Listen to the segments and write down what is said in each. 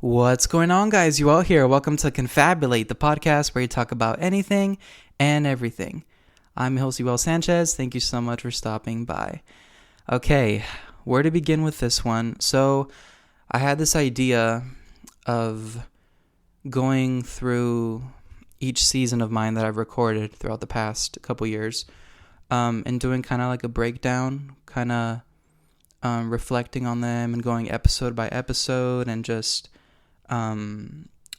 What's going on, guys? You all here. Welcome to Confabulate, the podcast where you talk about anything and everything. I'm your host, Sanchez. Thank you so much for stopping by. Okay, where to begin with this one? So, I had this idea of going through each season of mine that I've recorded throughout the past couple years, and doing kind of like a breakdown, kind of reflecting on them and going episode by episode and just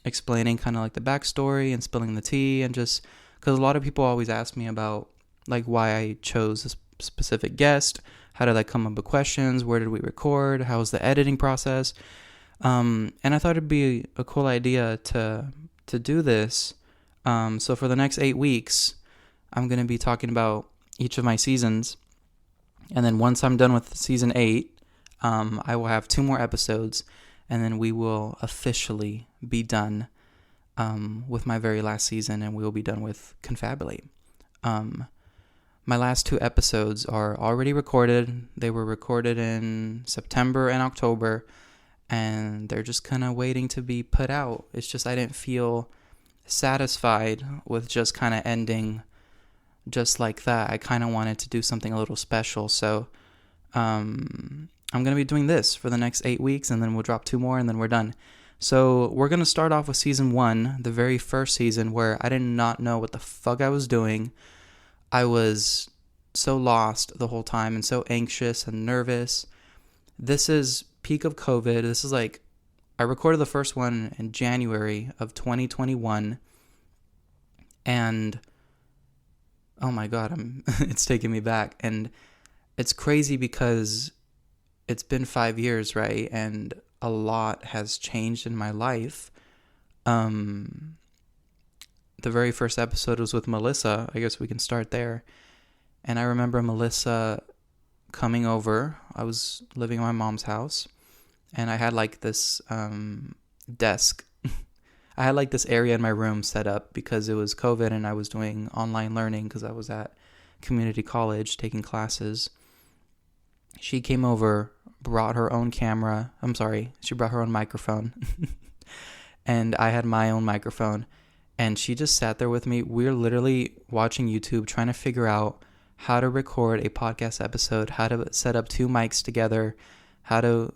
explaining kind of like the backstory and spilling the tea, and just because a lot of people always ask me about like why I chose this specific guest, how did I come up with questions, where did we record, how was the editing process, and I thought it'd be a cool idea to do this. So for the next 8 weeks, I'm going to be talking about each of my seasons, and then once I'm done with season 8, I will have 2 more episodes, and then we will officially be done with my very last season, and we will be done with Confabulate. My last 2 episodes are already recorded. They were recorded in September and October, and they're just kind of waiting to be put out. It's just I didn't feel satisfied with just kind of ending just like that. I kind of wanted to do something a little special, so I'm going to be doing this for the next 8 weeks, and then we'll drop 2 more, and then we're done. So we're going to start off with season 1, the very first season, where I did not know what the fuck I was doing. I was so lost the whole time and so anxious and nervous. This is peak of COVID. This is like, I recorded the first one in January of 2021, and oh my God, it's taking me back. And it's crazy because it's been 5 years, right? And a lot has changed in my life. The very first episode was with Mellisa. I guess we can start there. And I remember Mellisa coming over. I was living in my mom's house, and I had like this desk. I had like this area in my room set up because it was COVID and I was doing online learning because I was at community college taking classes. She came over, brought her own camera. She brought her own microphone. And I had my own microphone. And she just sat there with me. We're literally watching YouTube, trying to figure out how to record a podcast episode, how to set up 2 mics together, how to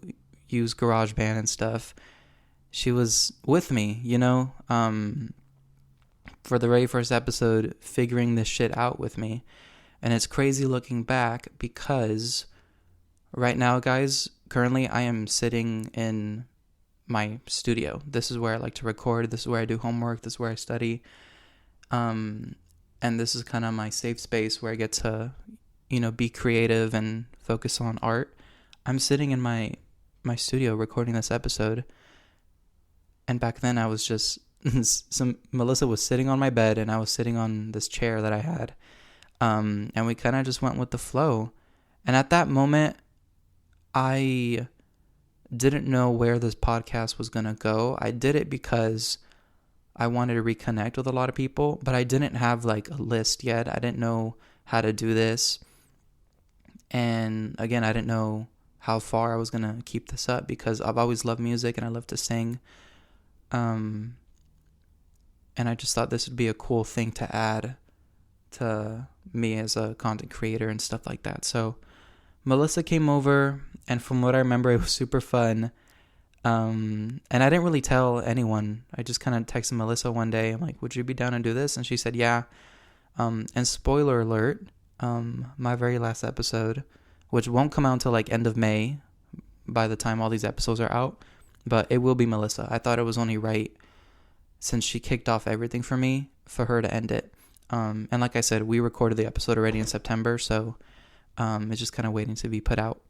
use GarageBand and stuff. She was with me, for the very first episode, figuring this shit out with me. And it's crazy looking back because right now, guys, currently I am sitting in my studio. This is where I like to record. This is where I do homework. This is where I study. And this is kind of my safe space where I get to, be creative and focus on art. I'm sitting in my studio recording this episode. And back then I was just, Mellisa was sitting on my bed and I was sitting on this chair that I had. And we kind of just went with the flow. And at that moment, I didn't know where this podcast was going to go. I did it because I wanted to reconnect with a lot of people, but I didn't have like a list yet. I didn't know how to do this. And again, I didn't know how far I was going to keep this up because I've always loved music and I love to sing. And I just thought this would be a cool thing to add to me as a content creator and stuff like that. So Mellisa came over, and from what I remember, it was super fun. And I didn't really tell anyone. I just kind of texted Mellisa one day. I'm like, would you be down to do this? And she said, yeah. And spoiler alert, my very last episode, which won't come out until like end of May by the time all these episodes are out, but it will be Mellisa. I thought it was only right, since she kicked off everything for me, for her to end it. And like I said, we recorded the episode already in September, so it's just kind of waiting to be put out.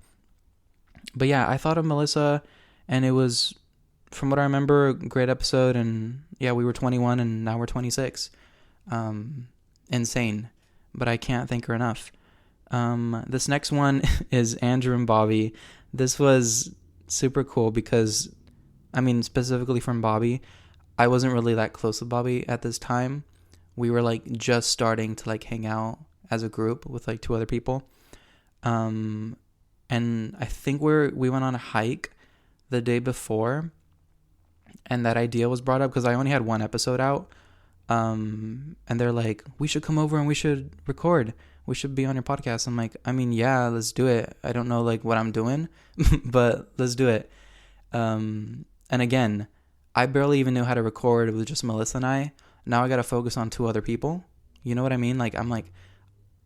But yeah, I thought of Mellisa, and it was, from what I remember, a great episode. And yeah, we were 21 and now we're 26. Insane, but I can't thank her enough. This next one is Andrew and Bobby. This was super cool because, specifically from Bobby, I wasn't really that close with Bobby at this time. We were like just starting to like hang out as a group with like 2 other people. And I think we went on a hike the day before, and that idea was brought up because I only had one episode out. And they're like, we should come over and we should record. We should be on your podcast. I'm like, I mean, yeah, let's do it. I don't know like what I'm doing, but let's do it. And again, I barely even knew how to record. It was just Mellisa and I. Now I got to focus on 2 other people. You know what I mean? Like, I'm like,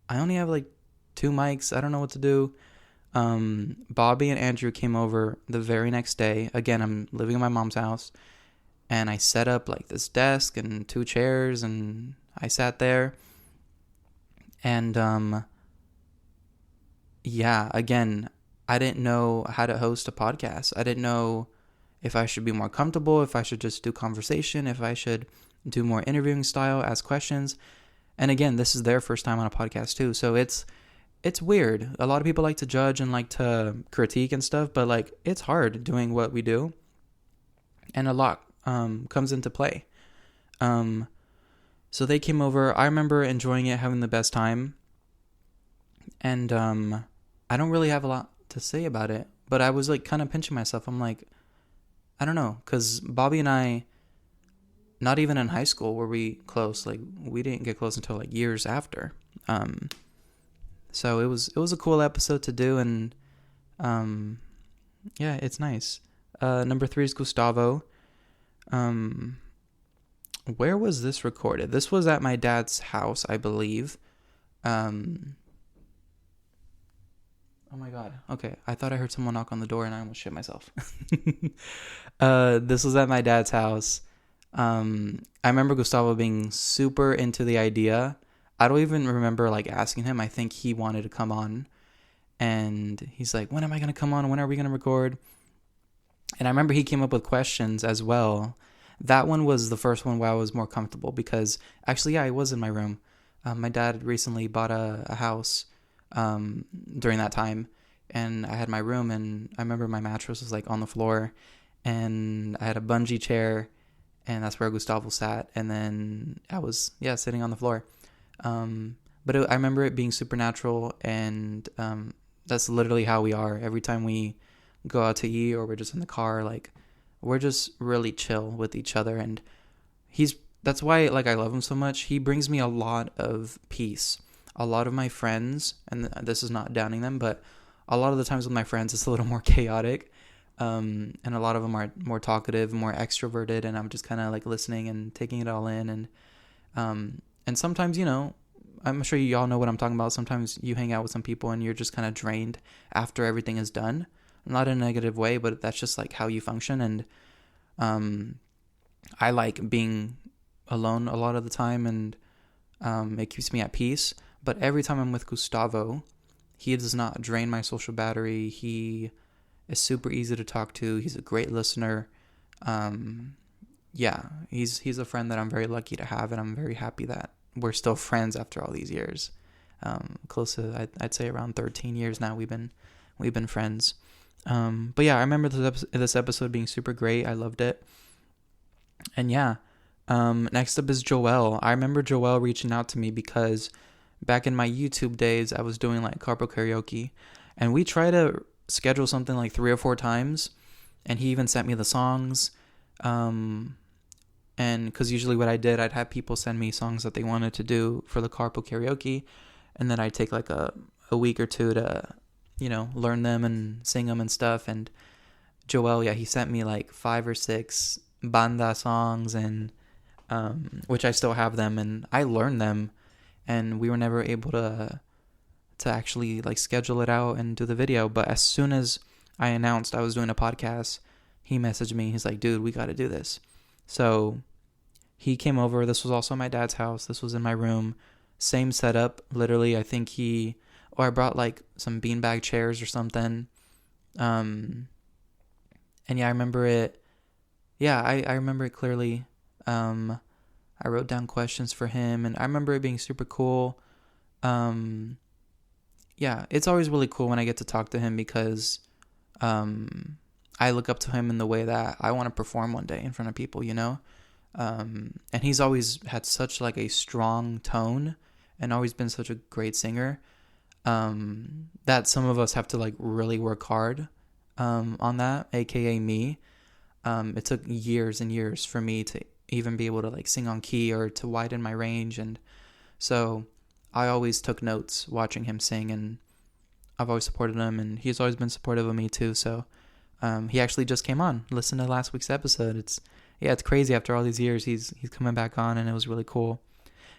I only have like 2 mics. I don't know what to do. Bobby and Andrew came over the very next day. Again, I'm living in my mom's house. And I set up like this desk and 2 chairs, and I sat there. And yeah, again, I didn't know how to host a podcast. I didn't know if I should be more comfortable, if I should just do conversation, if I should do more interviewing style, ask questions. And again, this is their first time on a podcast too. So it's weird. A lot of people like to judge and like to critique and stuff, but like it's hard doing what we do. And a lot comes into play. So they came over. I remember enjoying it, having the best time. And I don't really have a lot to say about it, but I was like kind of pinching myself. I'm like, I don't know, because Bobby and I, not even in high school were we close. Like we didn't get close until like years after. So it was a cool episode to do, and yeah, it's nice. Number 3 is Gustavo. Where was this recorded? This was at my dad's house, I believe. Oh my god. Okay, I thought I heard someone knock on the door and I almost shit myself. This was at my dad's house. I remember Gustavo being super into the idea. I don't even remember like asking him. I think he wanted to come on, and he's like, when am I going to come on? When are we going to record? And I remember he came up with questions as well. That one was the first one where I was more comfortable because actually, yeah, I was in my room. My dad recently bought a house during that time, and I had my room, and I remember my mattress was like on the floor, and I had a bungee chair, and that's where Gustavo sat, and then I was sitting on the floor. But I remember it being supernatural, and that's literally how we are every time we go out to eat or we're just in the car. Like we're just really chill with each other, and that's why like I love him so much. He brings me a lot of peace. A lot of my friends, and this is not downing them, but a lot of the times with my friends it's a little more chaotic, and a lot of them are more talkative, more extroverted, and I'm just kind of like listening and taking it all in. And sometimes, you know, I'm sure you all know what I'm talking about. Sometimes you hang out with some people and you're just kind of drained after everything is done. Not in a negative way, but that's just like how you function. And I like being alone a lot of the time, and it keeps me at peace. But every time I'm with Gustavo, he does not drain my social battery. He is super easy to talk to. He's a great listener. Yeah, he's a friend that I'm very lucky to have, and I'm very happy that we're still friends after all these years. Close to I'd say around 13 years now we've been friends. But yeah, I remember this episode being super great. I loved it. And yeah, next up is Joelle. I remember Joelle reaching out to me because back in my YouTube days, I was doing like carpool karaoke, and we tried to schedule something like 3 or 4 times, and he even sent me the songs. And because usually what I did, I'd have people send me songs that they wanted to do for the carpool karaoke, and then I'd take like a week or 2 to, you know, learn them and sing them and stuff. And Joel, yeah, he sent me like 5 or 6 banda songs, and which I still have them, and I learned them, and we were never able to actually like schedule it out and do the video. But as soon as I announced I was doing a podcast, he messaged me. He's like, dude, we got to do this. So he came over. This was also my dad's house. This was in my room. Same setup. Literally, I think I brought like some beanbag chairs or something. And yeah, I remember it. Yeah, I remember it clearly. I wrote down questions for him, and I remember it being super cool. Yeah, it's always really cool when I get to talk to him because I look up to him in the way that I want to perform one day in front of people, you know? And he's always had such like a strong tone and always been such a great singer that some of us have to like really work hard on that, aka me. It took years and years for me to even be able to like sing on key or to widen my range. And so I always took notes watching him sing, and I've always supported him, and he's always been supportive of me too. So he actually just came on. Listen to last week's episode. It's crazy. After all these years, he's coming back on, and it was really cool.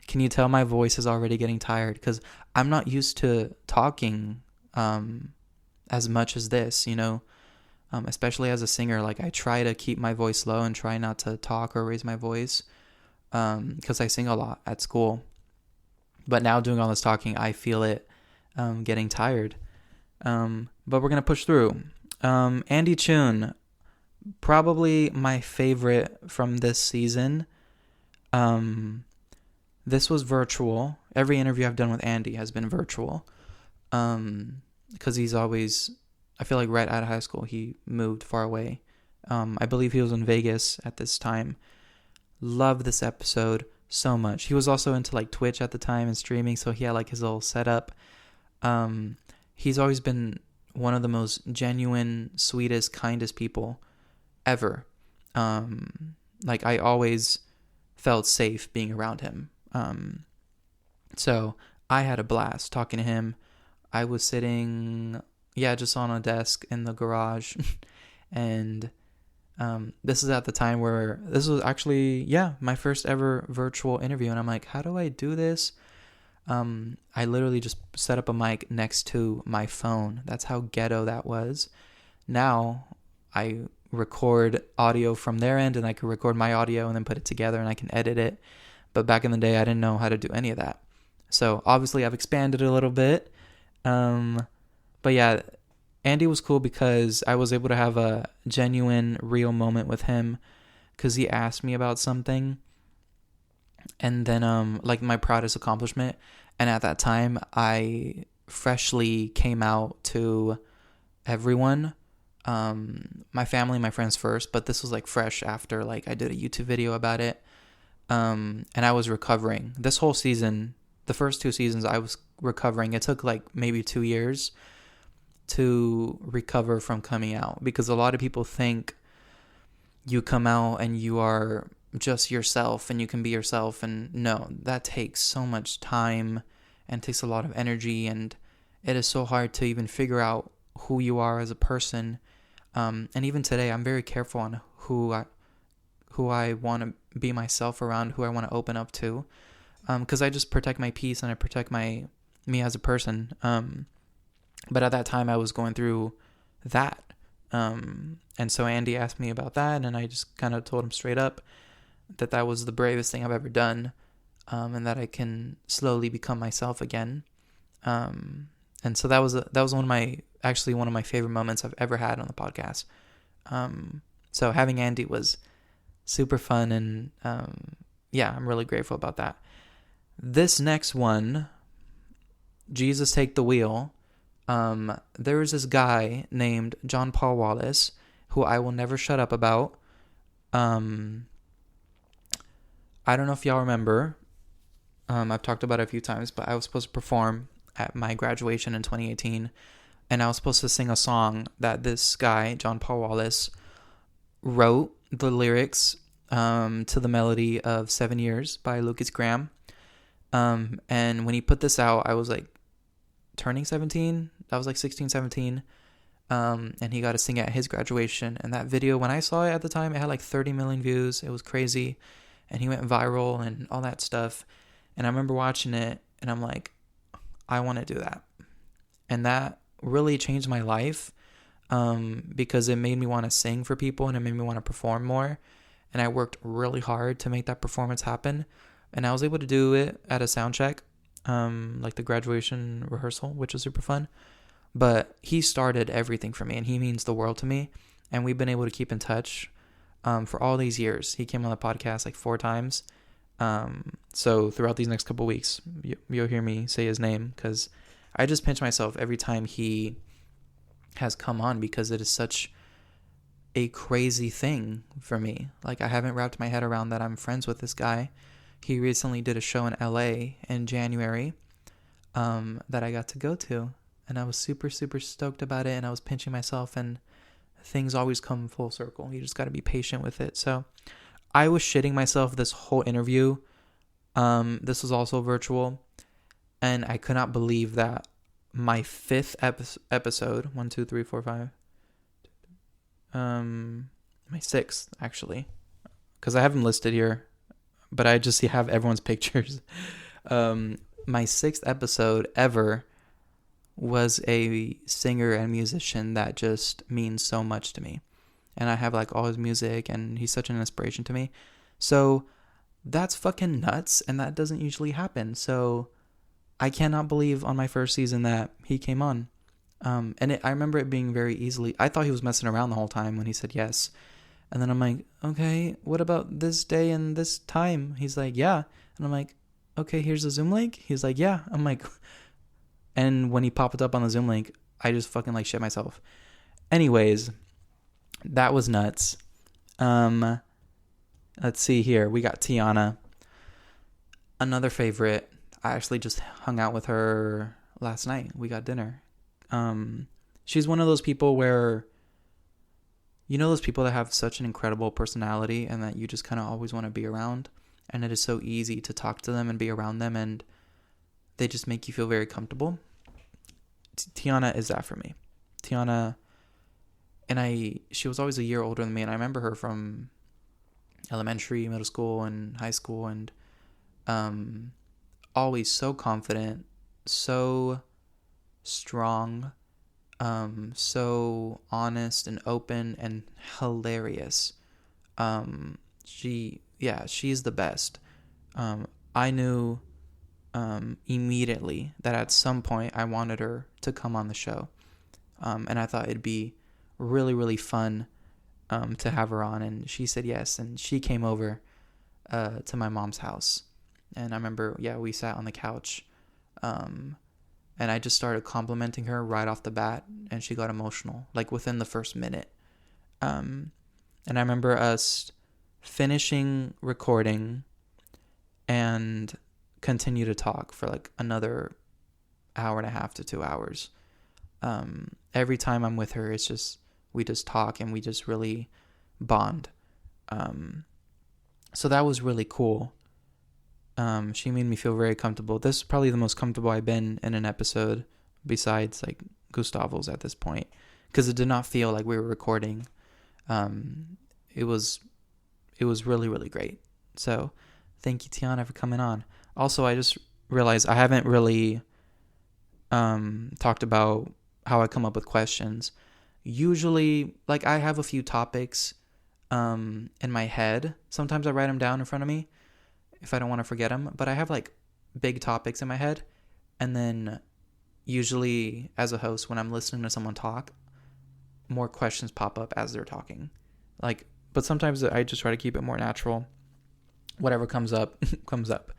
Can you tell my voice is already getting tired? Because I'm not used to talking as much as this, especially as a singer. Like, I try to keep my voice low and try not to talk or raise my voice because I sing a lot at school. But now doing all this talking, I feel it getting tired. But we're going to push through. Andy Chun, probably my favorite from this season. This was virtual. Every interview I've done with Andy has been virtual. Because he's always, I feel like right out of high school, he moved far away. I believe he was in Vegas at this time. Love this episode so much. He was also into like Twitch at the time and streaming, so he had like his little setup. He's always been one of the most genuine, sweetest, kindest people ever. Like, I always felt safe being around him. So I had a blast talking to him. I was sitting, just on a desk in the garage. And this is at the time where this was actually, my first ever virtual interview. And I'm like, how do I do this? I literally just set up a mic next to my phone. That's how ghetto that was. Now I record audio from their end, and I can record my audio and then put it together, and I can edit it. But back in the day, I didn't know how to do any of that. So obviously I've expanded a little bit. But yeah, Andy was cool because I was able to have a genuine, real moment with him because he asked me about something. And then, like, my proudest accomplishment. And at that time, I freshly came out to everyone. My family, my friends first. But this was, like, fresh after, like, I did a YouTube video about it. And I was recovering. This whole season, the first 2 seasons, I was recovering. It took, like, maybe 2 years to recover from coming out. Because a lot of people think you come out and you are just yourself and you can be yourself, and no, that takes so much time and takes a lot of energy, and it is so hard to even figure out who you are as a person. And even today, I'm very careful on who I want to be myself around, who I want to open up to, because I just protect my peace and I protect me as a person. But at that time, I was going through that, and so Andy asked me about that, and I just kind of told him straight up that was the bravest thing I've ever done, and that I can slowly become myself again. And so that was one of my favorite moments I've ever had on the podcast. So having Andy was super fun, and I'm really grateful about that. This next one, Jesus Take the Wheel. There was this guy named JonPaul Wallace who I will never shut up about. I don't know if y'all remember. I've talked about it a few times, but I was supposed to perform at my graduation in 2018, and I was supposed to sing a song that this guy, JonPaul Wallace, wrote the lyrics to the melody of 7 Years by Lucas Graham. And when he put this out, I was like turning 17. I was like 16, 17. And he got to sing at his graduation. And that video, when I saw it at the time, it had like 30 million views. It was crazy. And he went viral and all that stuff. And I remember watching it, and I'm like, I want to do that. And that really changed my life, because it made me want to sing for people, and it made me want to perform more. And I worked really hard to make that performance happen. And I was able to do it at a sound check, like the graduation rehearsal, which was super fun. But he started everything for me, and he means the world to me. And we've been able to keep in touch for all these years. He came on the podcast like 4 times. So throughout these next couple weeks, you'll hear me say his name, because I just pinch myself every time he has come on, because it is such a crazy thing for me. Like, I haven't wrapped my head around that I'm friends with this guy. He recently did a show in LA in January that I got to go to, and I was super, super stoked about it, and I was pinching myself and things always come full circle. You just got to be patient with it. So I was shitting myself this whole interview. This was also virtual, and I could not believe that my fifth episode, 1, 2, 3, 4, 5, my sixth actually, because I have them listed here, but I just have everyone's pictures. My sixth episode ever was a singer and musician that just means so much to me. And I have like all his music, and he's such an inspiration to me. So that's fucking nuts, and that doesn't usually happen. So I cannot believe on my first season that he came on. I remember it being very easily. I thought he was messing around the whole time when he said yes. And then I'm like, okay, what about this day and this time? He's like, yeah. And I'm like, okay, here's the Zoom link. He's like, yeah. I'm like, and when he popped up on the Zoom link, I just fucking like shit myself. Anyways, that was nuts. Let's see here. We got Tiana, another favorite. I actually just hung out with her last night. We got dinner. She's one of those people where, you know, those people that have such an incredible personality and that you just kind of always want to be around. And it is so easy to talk to them and be around them, and they just make you feel very comfortable. Tiana is that for me. Tiana, and she was always a year older than me, and I remember her from elementary, middle school, and high school, and always so confident, so strong, so honest and open and hilarious. She's the best. I knew immediately that at some point I wanted her to come on the show. And I thought it'd be really, really fun to have her on. And she said yes. And she came over to my mom's house. And I remember, we sat on the couch. And I just started complimenting her right off the bat. And she got emotional, like within the first minute. And I remember us finishing recording and continue to talk for like another hour and a half to 2 hours. Every time I'm with her, it's just, we just talk and we just really bond. So that was really cool. She made me feel very comfortable. This is probably the most comfortable I've been in an episode besides like Gustavo's at this point, because it did not feel like we were recording. It was really, really great. So thank you, Tiana, for coming on. Also, I just realized I haven't really talked about how I come up with questions. Usually, like, I have a few topics in my head. Sometimes I write them down in front of me if I don't want to forget them. But I have, like, big topics in my head. And then usually, as a host, when I'm listening to someone talk, more questions pop up as they're talking. But sometimes I just try to keep it more natural. Whatever comes up, comes up.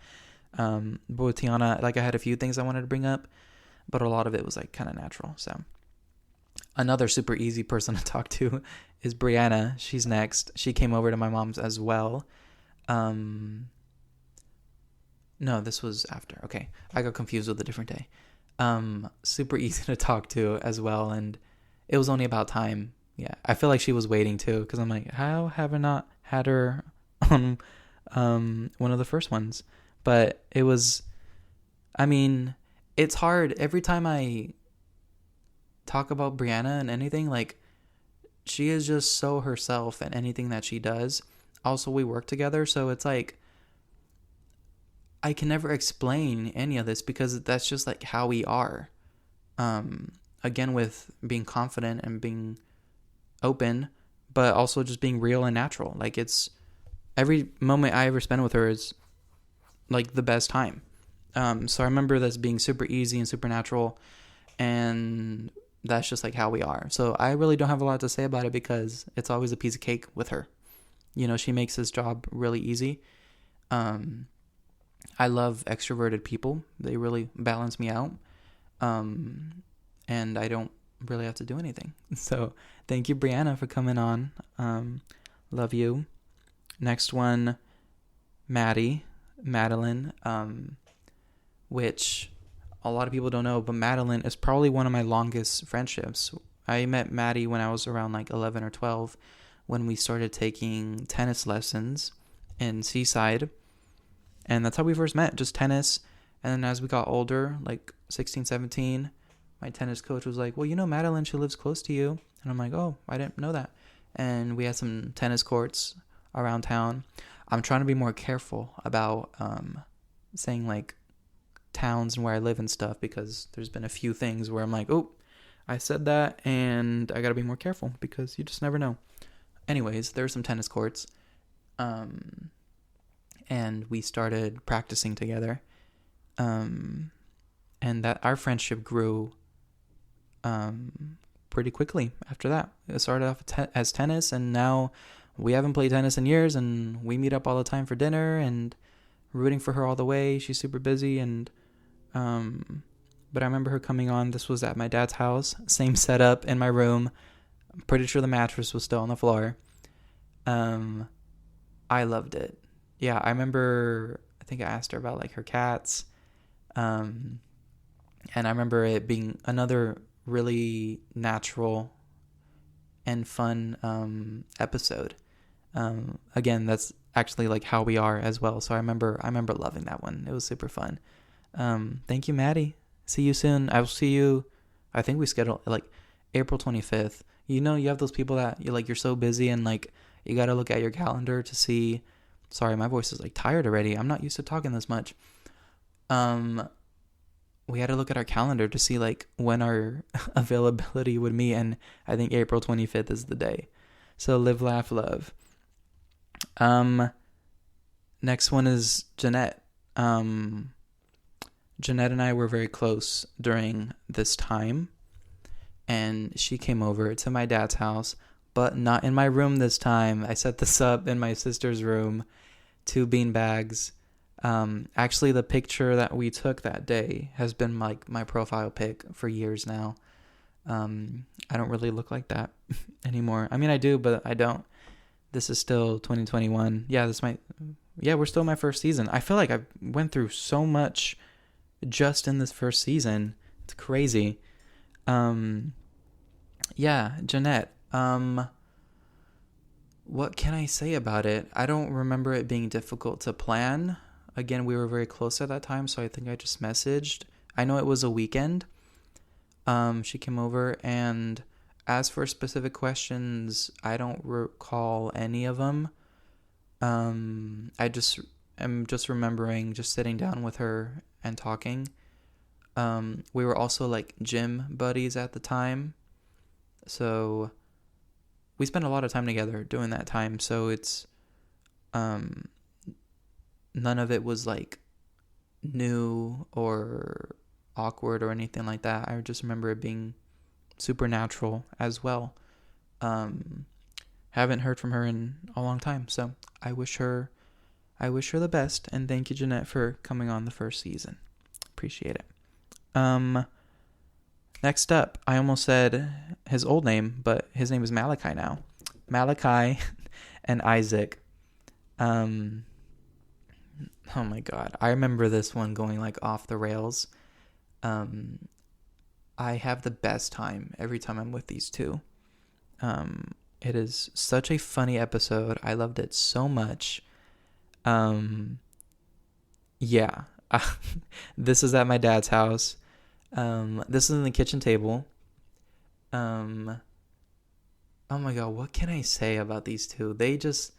But with Tiana, like, I had a few things I wanted to bring up, but a lot of it was like kind of natural. So another super easy person to talk to is Brianna. She's next. She came over to my mom's as well. No, this was after. Okay, I got confused with a different day. Super easy to talk to as well, and it was only about time. Yeah, I feel like she was waiting too, because I'm like, how have I not had her on one of the first ones? But it was, I mean, it's hard. Every time I talk about Brianna and anything, like, she is just so herself in anything that she does. Also, we work together, so it's like, I can never explain any of this because that's just like how we are. Again, with being confident and being open, but also just being real and natural. Like, it's every moment I ever spend with her is like the best time. So I remember this being super easy and super natural, and that's just like how we are. So I really don't have a lot to say about it because it's always a piece of cake with her. You know, she makes this job really easy. I love extroverted people. They really balance me out. And I don't really have to do anything. So thank you, Brianna, for coming on. Love you. Next one, Madeline, which a lot of people don't know, but Madeline is probably one of my longest friendships. I met Maddie when I was around like 11 or 12, when we started taking tennis lessons in Seaside. And that's how we first met, just tennis. And then as we got older, like 16, 17, my tennis coach was like, well, you know Madeline, she lives close to you. And I'm like, oh, I didn't know that. And we had some tennis courts around town. I'm trying to be more careful about saying like towns and where I live and stuff, because there's been a few things where I'm like, oh, I said that, and I got to be more careful because you just never know. Anyways, there were some tennis courts. And we started practicing together. And that our friendship grew pretty quickly after that. It started off as tennis, and now we haven't played tennis in years, and we meet up all the time for dinner and rooting for her all the way. She's super busy, and but I remember her coming on. This was at my dad's house, same setup in my room. I'm pretty sure the mattress was still on the floor. I loved it. Yeah, I remember, I think I asked her about like her cats. And I remember it being another really natural and fun episode. Again, that's actually like how we are as well. So I remember loving that one. It was super fun. Thank you, Maddie. See you soon. I will see you. I think we scheduled like April 25th. You know, you have those people that you're so busy, and like you got to look at your calendar to see. Sorry, my voice is like tired already. I'm not used to talking this much. We had to look at our calendar to see like when our availability would meet, and I think April 25th is the day. So live, laugh, love. Next one is Jeanette. Jeanette and I were very close during this time, and she came over to my dad's house, but not in my room this time. I set this up in my sister's room, 2 beanbags. Actually, the picture that we took that day has been like my profile pic for years now. I don't really look like that anymore. I mean, I do, but I don't. This is still 2021. Yeah, we're still in my first season. I feel like I went through so much just in this first season. It's crazy. Yeah, Jeanette. What can I say about it? I don't remember it being difficult to plan. Again, we were very close at that time, so I think I just messaged. I know it was a weekend. She came over, and as for specific questions, I don't recall any of them. I just am just remembering just sitting down with her and talking. We were also like gym buddies at the time, so we spent a lot of time together during that time. So it's none of it was like new or awkward or anything like that. I just remember it being supernatural as well. Haven't heard from her in a long time, so I wish her the best, and thank you, Jeanette, for coming on the first season. Appreciate it. Next up, I almost said his old name, but his name is Malakai now. Malakai and Isaac. Oh my God. I remember this one going like off the rails. I have the best time every time I'm with these two. It is such a funny episode. I loved it so much. Yeah. This is at my dad's house. This is in the kitchen table. Oh my God, what can I say about these two? They just,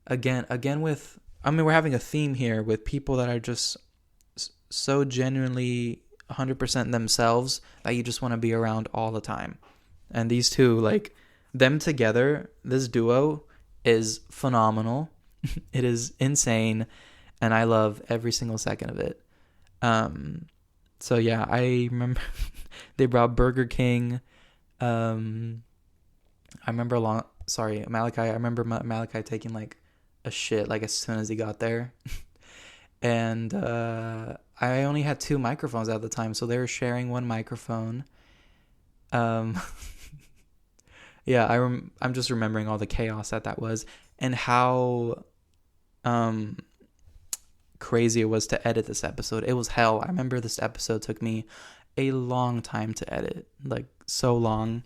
again with, I mean, we're having a theme here with people that are just so genuinely 100% themselves that you just want to be around all the time. And these two, like, them together, this duo is phenomenal. It is insane, and I love every single second of it. So yeah, I remember they brought Burger King. I remember Malakai. I remember Malakai taking like a shit like as soon as he got there. And I only had 2 microphones at the time, so they were sharing one microphone. Yeah, I'm just remembering all the chaos that was, and how crazy it was to edit this episode. It was hell. I remember this episode took me a long time to edit, like so long.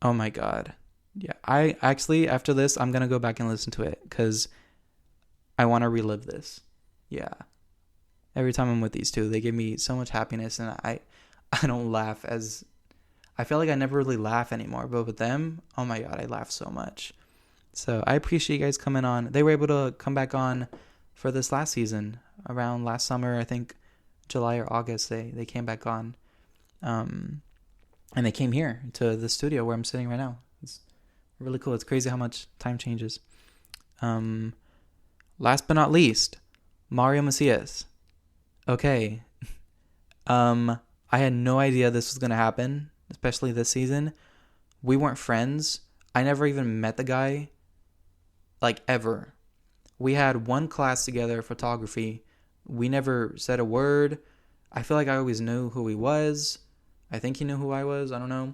Oh my God. Yeah, I actually, after this, I'm going to go back and listen to it because I want to relive this. Yeah. Every time I'm with these two, they give me so much happiness, and I don't laugh as, I feel like I never really laugh anymore, but with them, oh my God, I laugh so much. So I appreciate you guys coming on. They were able to come back on for this last season, around last summer, I think July or August, they came back on. And they came here to the studio where I'm sitting right now. It's really cool. It's crazy how much time changes. Last but not least, Mario Macias. Okay. I had no idea this was going to happen, especially this season. We weren't friends. I never even met the guy, like, ever. We had one class together, photography. We never said a word. I feel like I always knew who he was. I think he knew who I was. I don't know.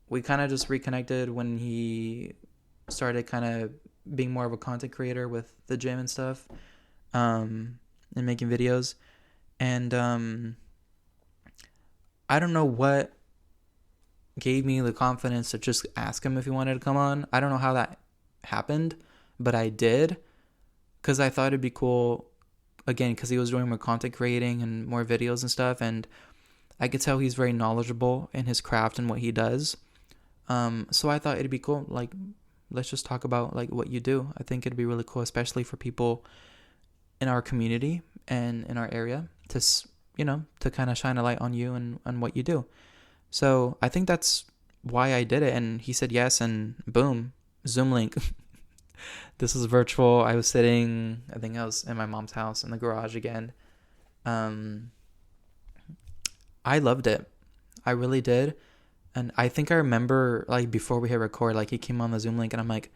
We kind of just reconnected when he started kind of being more of a content creator with the gym and stuff, and making videos. And I don't know what gave me the confidence to just ask him if he wanted to come on. I don't know how that happened, but I did, because I thought it'd be cool, again, because he was doing more content creating and more videos and stuff, and I could tell he's very knowledgeable in his craft and what he does. So I thought it'd be cool, like, let's just talk about, like, what you do. I think it'd be really cool, especially for people in our community and in our area, to, you know, to kind of shine a light on you and what you do. So I think that's why I did it. And he said yes, and boom, Zoom link. This was virtual. I was sitting, I think I was in my mom's house in the garage again. I loved it. I really did. And I think I remember, like, before we hit record, like, he came on the Zoom link and I'm like,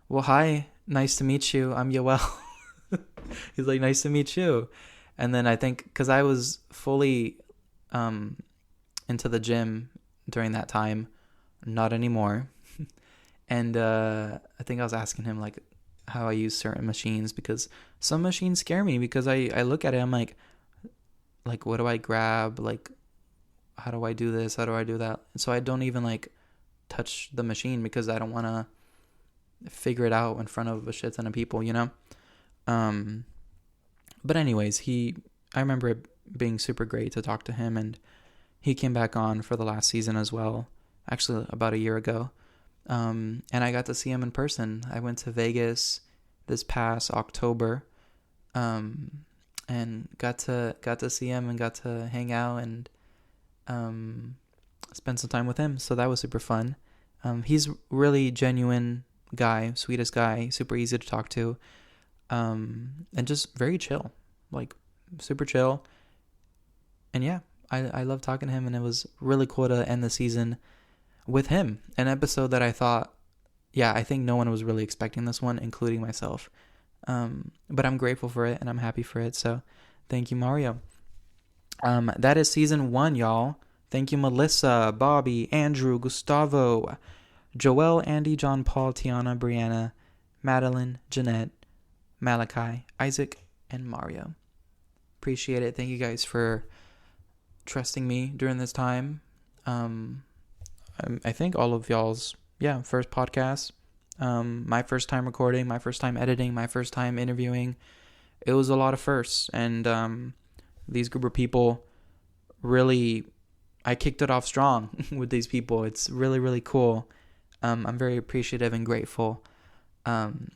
well, hi, nice to meet you. I'm Yoel. He's like, nice to meet you. And then I think, because I was fully into the gym during that time, not anymore. And I think I was asking him, like, how I use certain machines, because some machines scare me, because I look at it, I'm like, what do I grab? Like, how do I do this? How do I do that? So I don't even, like, touch the machine, because I don't want to figure it out in front of a shit ton of people, you know? But anyways, I remember it being super great to talk to him, and he came back on for the last season as well, actually about a year ago. And I got to see him in person. I went to Vegas this past October, and got to see him and got to hang out and spend some time with him. So that was super fun. He's really genuine guy, sweetest guy, super easy to talk to, and just very chill, like super chill. And yeah, I love talking to him, and it was really cool to end the season with him. An episode that I thought, yeah, I think no one was really expecting this one, including myself. But I'm grateful for it, and I'm happy for it. So thank you, Mario. That is season 1, y'all. Thank you, Mellisa, Bobby, Andrew, Gustavo, Joel, Andy, JonPaul, Tiana, Brianna, Madeline, Jeanette, Malakai, Isaac, and Mario. Appreciate it. Thank you guys for trusting me during this time. I think all of y'all's, first podcast. My first time recording, my first time editing, my first time interviewing. It was a lot of firsts, and these group of people, really, I kicked it off strong with these people. It's really, really cool. I'm very appreciative and grateful. And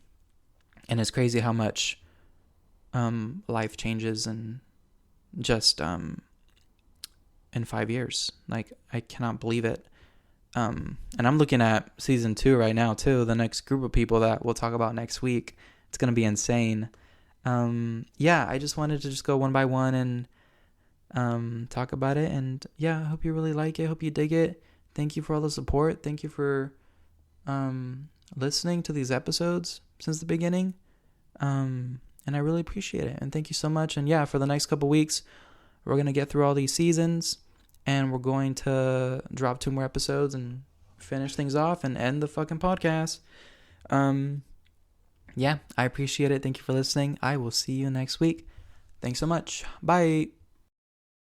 it's crazy how much life changes and just in 5 years. Like, I cannot believe it. And I'm looking at season 2 right now too. The next group of people that we'll talk about next week. It's gonna be insane. I just wanted to just go one by one and talk about it. And yeah, I hope you really like it. Hope you dig it. Thank you for all the support. Thank you for listening to these episodes since the beginning. And I really appreciate it. And thank you so much. And yeah, for the next couple weeks, we're gonna get through all these seasons. And we're going to drop 2 more episodes and finish things off and end the fucking podcast. I appreciate it. Thank you for listening. I will see you next week. Thanks so much. Bye.